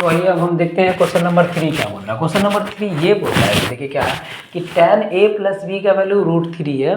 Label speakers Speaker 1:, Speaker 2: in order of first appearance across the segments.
Speaker 1: तो आइए अब हम देखते हैं क्वेश्चन नंबर 3 क्या बोल रहा है। क्वेश्चन नंबर 3 ये बोल रहा है, देखिए क्या है कि tan a प्लस बी का वैल्यू √3 है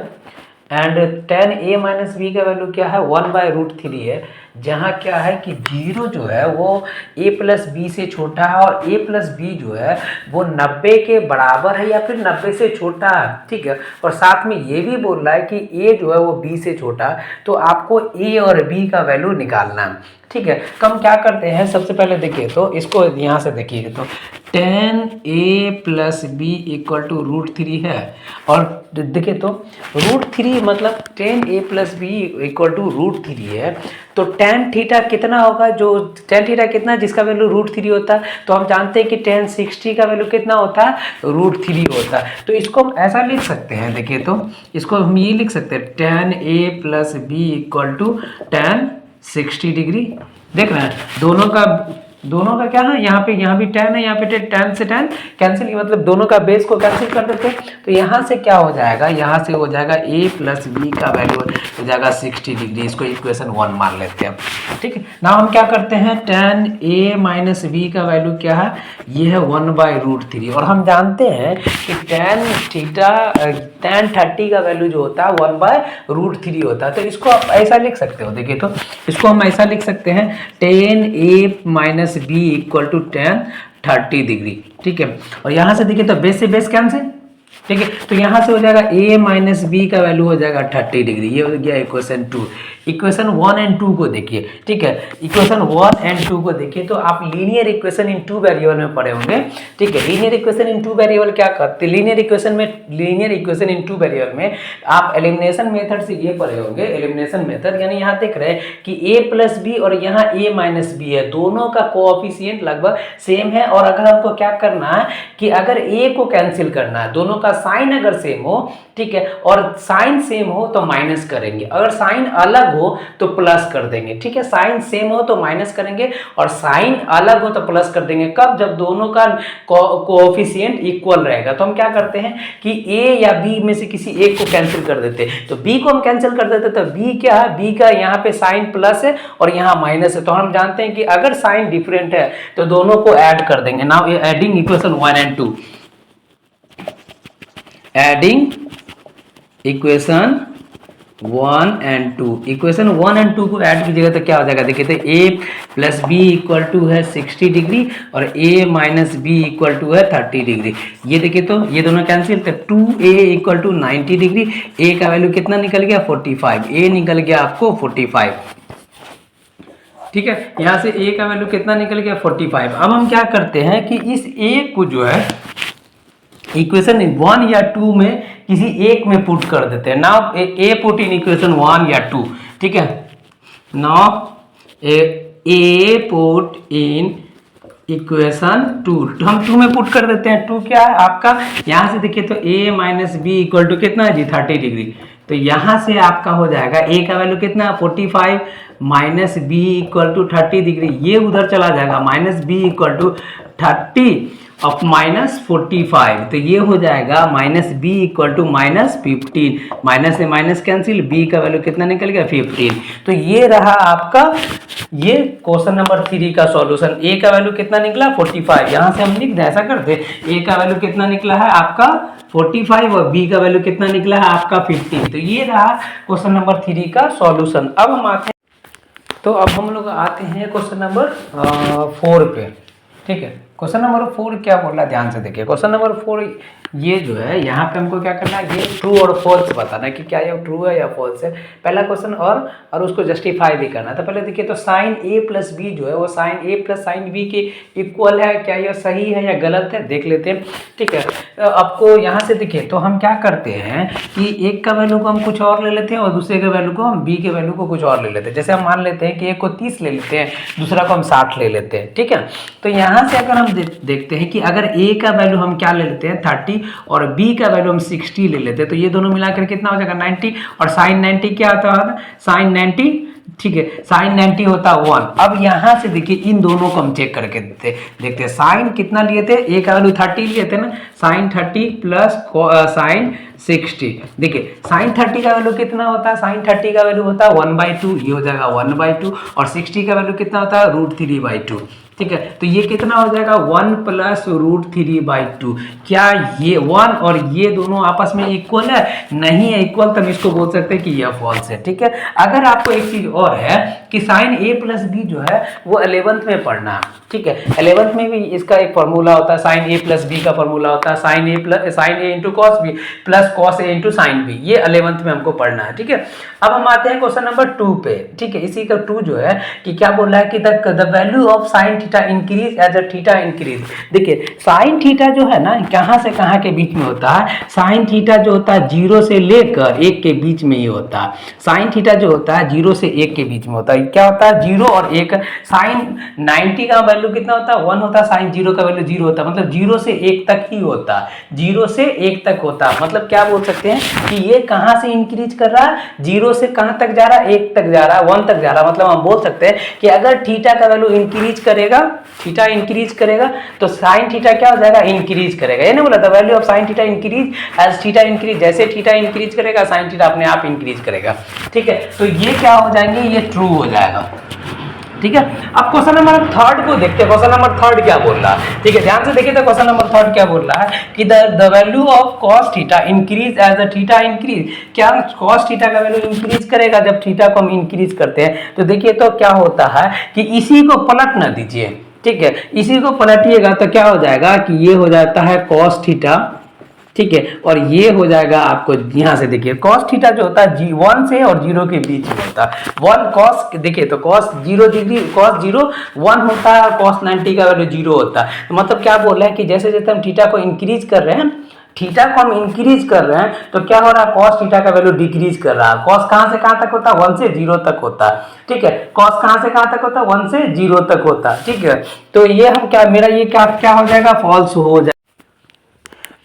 Speaker 1: and tan a minus b का वैल्यू क्या है 1/√3 है, जहाँ क्या है कि 0 जो है वो a प्लस बी से छोटा है और a प्लस बी जो है वो 90 के बराबर है या फिर 90 से छोटा है, ठीक है। और साथ में ये भी बोल रहा है कि a जो है वो b से छोटा है, तो आपको a और b का वैल्यू निकालना है, ठीक है। तो हम क्या करते हैं, सबसे पहले देखिए तो इसको यहाँ से देखिए तो tan a plus b equal to √3 है और देखिए तो √3 मतलब tan a plus b equal to √3 है, तो tan थीटा कितना होगा, जो tan थीटा कितना है जिसका वैल्यू √3 होता है, तो हम जानते हैं कि tan 60 का वैल्यू कितना होता है, √3 होता है। तो इसको हम ऐसा लिख सकते हैं, देखिए तो इसको हम ये लिख सकते हैं tan a plus b equal to tan 60 degree. देख रहे हैं दोनों का क्या है, यहाँ भी tan है, यहाँ पे tan से tan कैंसिल, मतलब दोनों का बेस को कैंसिल कर देते हैं। तो यहाँ से क्या हो जाएगा, यहाँ से हो जाएगा a प्लस बी का वैल्यू हो जाएगा 60 डिग्री। इसको इक्वेशन 1 मान लेते हैं, ठीक है ना। हम क्या करते हैं, tan a माइनस बी का वैल्यू क्या है, ये है 1/√3 और हम जानते हैं कि tan 30 का वैल्यू जो होता है 1/√3 होता है। तो इसको आप ऐसा लिख सकते हो, देखिए तो इसको हम ऐसा लिख सकते हैं tan a minus b equal to tan 30 degree, ठीक है। और यहाँ से देखिए तो बेस से बेस कैंसिल, ठीक है। तो यहाँ से हो जाएगा a माइनस बी का वैल्यू हो जाएगा 30 डिग्री। ये हो गया इक्वेशन 2। इक्वेशन 1 एंड 2 को देखिए, ठीक है। इक्वेशन 1 एंड 2 को देखिए तो आप लीनियर इक्वेशन इन 2 वेरिएबल में पढ़े होंगे, ठीक है। लीनियर इक्वेशन इन 2 वेरिएबल क्या करते हैं, लीनियर इक्वेशन इन 2 वेरिएबल में आप एलिमिनेशन मेथड से ये पढ़े होंगे, एलिमिनेशन मेथड, यानी यहाँ देख रहे हैं कि a प्लस बी और यहाँ a माइनस बी है, दोनों का कोएफिशिएंट लगभग सेम है। और अगर हमको क्या करना है कि अगर a को कैंसिल करना है, दोनों का साइन अगर सेम हो, ठीक है, और साइन सेम हो तो माइनस करेंगे, अगर साइन अलग हो तो प्लस कर देंगे, ठीक है। साइन सेम हो तो माइनस करेंगे और साइन अलग हो तो प्लस कर देंगे। कब, जब दोनों का कोएफिशिएंट इक्वल रहेगा। तो हम क्या करते हैं कि a या b में से किसी एक को कैंसिल कर देते हैं, तो b को हम कैंसिल कर देते, तो b क्या है, b का यहाँ पे साइन प्लस है और यहाँ माइनस है। तो हम जानते हैं कि अगर साइन डिफरेंट है तो दोनों को ऐड कर देंगे। Now adding equation 1 and 2, adding equation 1 and 2, equation 1 and 2 को ऐड कीजिएगा तो क्या हो जाएगा, देखिए तो a plus b equal to है 60 डिग्री और a minus b equal to है 30 डिग्री। ये देखिए तो ये दोनों कैंसिल, तो 2a equal to 90 degree, a का वैल्यू कितना निकल गया 45, a निकल गया आपको 45, ठीक है। यहाँ से a का वैल्यू कितना निकल गया 45। अब हम क्या करते हैं कि इस a को जो है इक्वेशन 1 या 2 में किसी एक में पुट कर देते हैं। Now A put in equation 1 या 2, ठीक है। Now A put in equation 2, हम 2 में पुट कर देते हैं। 2 क्या है आपका, यहाँ से देखिए तो a minus b equal to कितना है जी 30 डिग्री। तो यहाँ से आपका हो जाएगा a का वैल्यू कितना है 45 minus b equal to 30 degree, ये उधर चला जाएगा minus b equal to 30 of minus 45, तो ये हो जाएगा minus b equal to minus 15, minus से माइनस कैंसिल, बी का वैल्यू कितना निकल गया 15। तो ये रहा आपका ये क्वेश्चन नंबर 3 का सॉल्यूशन। ए का वैल्यू कितना निकला 45, यहाँ से हम लिख दें, ऐसा करते ए का वैल्यू कितना निकला है आपका 45 और बी का वैल्यू कितना निकला है आपका 15। तो ये रहा क्वेश्चन नंबर 3 का सॉल्यूशन। अब हम आते हैं, तो अब हम लोग आते हैं क्वेश्चन नंबर 4 पे, ठीक है। क्वेश्चन नंबर 4 क्या बोल रहा है, ध्यान से देखिए। क्वेश्चन नंबर 4 ये जो है, यहाँ पे हमको क्या करना है, ये ट्रू और फॉल्स बताना है कि क्या ये ट्रू है या फॉल्स है, पहला क्वेश्चन। और उसको जस्टिफाई भी करना है। तो पहले देखिए तो साइन a प्लस बी जो है वो sine a plus sine b के इक्वल है, क्या यह सही है या गलत है, देख लेते हैं, ठीक है। आपको यहाँ से देखिए तो हम क्या करते हैं कि एक का वैल्यू को हम कुछ और ले लेते हैं और दूसरे के वैल्यू को हम b के वैल्यू को कुछ और ले लेते हैं। जैसे हम मान लेते हैं कि एक को 30 ले लेते हैं, दूसरा को हम 60 ले लेते हैं, ठीक है। तो यहाँ से अगर हम देखते हैं कि अगर a का वैल्यू हम क्या ले लेते हैं 30 और b का वैल्यू हम 60 ले लेते हैं, तो ये दोनों मिलाकर कितना हो जाएगा 90, और साइन 90 क्या आता है, साइन 90, ठीक है, साइन 90 होता है 1। अब यहाँ से देखिए इन दोनों को हम चेक करके देखते हैं। साइन कितना लिए थे, a का वैल्यू 30 लिए थे ना, साइन 30 प्लस साइन 60, देखिए साइन 30 का वैल्यू कितना होता है, साइन 30 का वैल्यू होता है 1/2, ये हो जाएगा 1/2, और 60 का वैल्यू कितना होता है √3/2, ठीक है, तो ये कितना हो जाएगा 1 प्लस √3/2। क्या ये 1 और ये दोनों आपस में इक्वल है? नहीं है इक्वल, तब इसको बोल सकते हैं कि यह फॉल्स है। ठीक है, अगर आपको एक चीज और है कि साइन ए प्लस बी जो है वो 11th में पढ़ना है। ठीक है, 11th में भी इसका एक फॉर्मूला होता है, साइन ए प्लस बी का फॉर्मूला होता है sine A into cos B plus cos A into sine B, ये 11th में हमको पढ़ना है। ठीक है, अब हम आते हैं क्वेश्चन नंबर 2 पे। ठीक है, इसी का 2 जो है कि क्या बोल रहा है कि the value of sine theta increase as a theta increase. देखिए साइन थीटा जो है ना कहां से कहां के बीच में होता है? साइन थीटा जो होता है 0 से लेकर 1 के बीच में ही होता है। साइन थीटा जो होता है 0 से 1 के बीच में होता है। क्या होता है? 0 और 1। साइन 90 का वैल्यू कितना होता है? 1 होता है। साइन 0 का वैल्यू 0 होता है, मतलब 0 से 1 तक ही होता है। 0 से 1 तक होता है, मतलब क्या बोल सकते हैं कि ये कहां से इंक्रीज कर रहा है? 0 से कहां तक जा रहा है? 1 तक जा रहा है, 1 तक जा रहा है। मतलब हम बोल सकते हैं कि अगर थीटा का वैल्यू इंक्रीज करेगा, थीटा इंक्रीज करेगा तो साइन थीटा क्या हो जाएगा? इंक्रीज करेगा। ये नहीं बोला the value of sine theta increase as theta increase, जैसे थीटा इंक्रीज करेगा साइन थीटा अपने आप इंक्रीज करेगा। ठीक है, तो ये क्या हो जाएंगे? ये ट्रू हो जाएगा। ठीक है, अब क्वेश्चन नंबर 3 को देखते हैं। क्वेश्चन नंबर 3 क्या बोल रहा है? ठीक है, ध्यान से देखिए तो क्वेश्चन नंबर 3 क्या बोल रहा है कि the value of cos theta increase as a theta increase. क्या cos थीटा का वैल्यू इंक्रीज करेगा जब थीटा को हम इंक्रीज करते हैं? तो देखिए तो क्या होता है कि इसी को पलट ना दीजिए। ठीक है, इसी को पलटिएगा तो क्या हो जाएगा कि ये हो जाता है cos थीटा। ठीक है, और ये हो जाएगा आपको यहां से देखिए cos थीटा जो होता है 1 से और 0 के बीच में होता है। 1 cos, देखिए तो cos 0 डिग्री cos 0 1 होता है और cos 90 का वैल्यू 0 होता है। तो मतलब क्या बोल रहे हैं कि जैसे जैसे हम थीटा को इंक्रीज कर रहे हैं, थीटा को हम इंक्रीज कर रहे हैं तो क्या हो रहा है? cos थीटा का वैल्यू डिक्रीज कर रहा है। cos कहां से कहां तक होता है? 1 से 0 तक होता है। ठीक है, cos कहां से कहां तक होता है? 1 से 0 तक होता है। ठीक है, तो ये हम क्या, मेरा ये क्या हो जाएगा? फॉल्स हो जाएगा।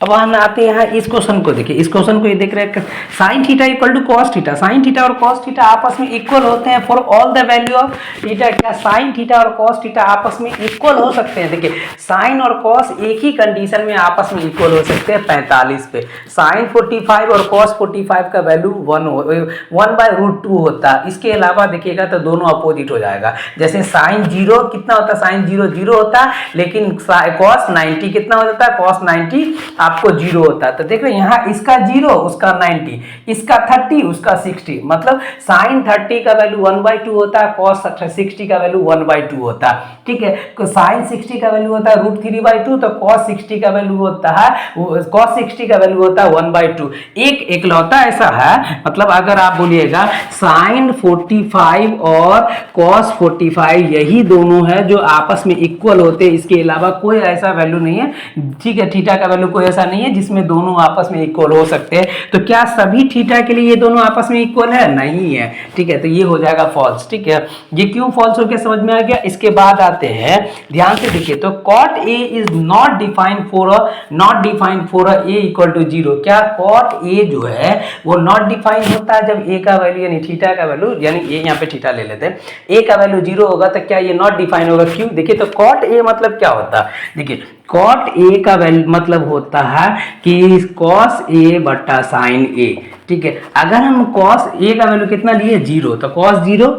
Speaker 1: अब हम आते हैं यहाँ इस क्वेश्चन को देखिए। इस क्वेश्चन को ये देख रहे हैं sine theta equal to cos theta. Sine theta और कॉस थीटा आपस में इक्वल होते हैं for all the value of theta. क्या साइन थीटा और कॉस थीटा आपस में इक्वल हो सकते हैं? देखिए साइन और कॉस एक ही कंडीशन में आपस में इक्वल हो सकते हैं 45 पे। साइन 45 और कॉस 45 का वैल्यू 1/√2 होता है। इसके अलावा देखिएगा तो दोनों अपोजिट हो जाएगा। जैसे साइन 0 कितना होता है? साइन 0 0 होता है, लेकिन कॉस 90 कितना हो जाता है? कॉस 90 आपको 0 होता है। तो देखो यहाँ इसका 0 उसका 90, इसका 30 उसका 60, मतलब साइन 30 का वैल्यू 1/2 होता है, कॉस 60 का वैल्यू 1/2 होता है। ठीक है, तो साइन 60 का वैल्यू होता है √3/2, तो कॉस 60 का वैल्यू होता है कॉस 60 का वैल्यू होता है 1/2। एक एकलौता ऐसा है, मतलब अगर आप बोलिएगा साइन 45 और कॉस 45 यही दोनों है जो आपस में इक्वल होते हैं, इसके अलावा कोई ऐसा वैल्यू नहीं है। ठीक है, थीटा का वैल्यू कोई ऐसा नहीं है जिसमें दोनों आपस में इक्वल हो सकते हैं। तो क्या सभी थीटा के लिए ये दोनों आपस में इक्वल है? नहीं है। ठीक है, तो ये हो जाएगा फॉल्स। ठीक है, ये क्यों फॉल्स हो गया समझ में आ गया। इसके बाद आते हैं, ध्यान से देखिए तो cot a is not defined for a equal to 0। क्या cot a जो है वो नॉट डिफाइंड होता है जब a का वैल्यू यानी थीटा का वैल्यू, यानी a यहाँ पे थीटा ले लेते हैं, a का वैल्यू 0 होगा तो क्या ये नॉट डिफाइंड होगा? क्यों? देखिए तो cot a मतलब क्या होता है? देखिए cot a का वैल्यू मतलब होता है कि cos a बटा sin a। ठीक है, अगर हम cos a का वैल्यू कितना लिए? 0, तो cos 0,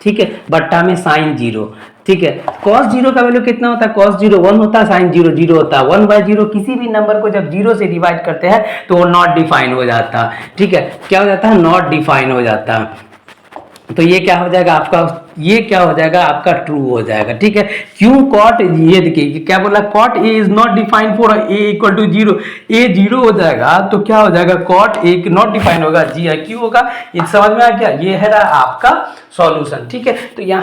Speaker 1: ठीक है, बट्टा में sin 0। ठीक है, cos 0 का वैल्यू कितना होता है? cos 0 1 होता है, sin 0 0 होता है। 1/0 किसी भी नंबर को जब 0 से डिवाइड करते हैं तो वो नॉट डिफाइन हो जाता है। ठीक है, क्या हो जाता है? नॉट डिफाइन हो जाता है। तो ये क्या हो जाएगा आपका? ये क्या हो जाएगा आपका? ट्रू हो जाएगा। ठीक है, क्यों cot, ये देखिए क्या बोला? cot a is not defined for a equal to 0। a 0 हो जाएगा तो क्या हो जाएगा? cot a नॉट डिफाइंड होगा। जी है, क्यों होगा? ये समझ में आ गया। ये है आपका सॉल्यूशन। ठीक है, तो यहाँ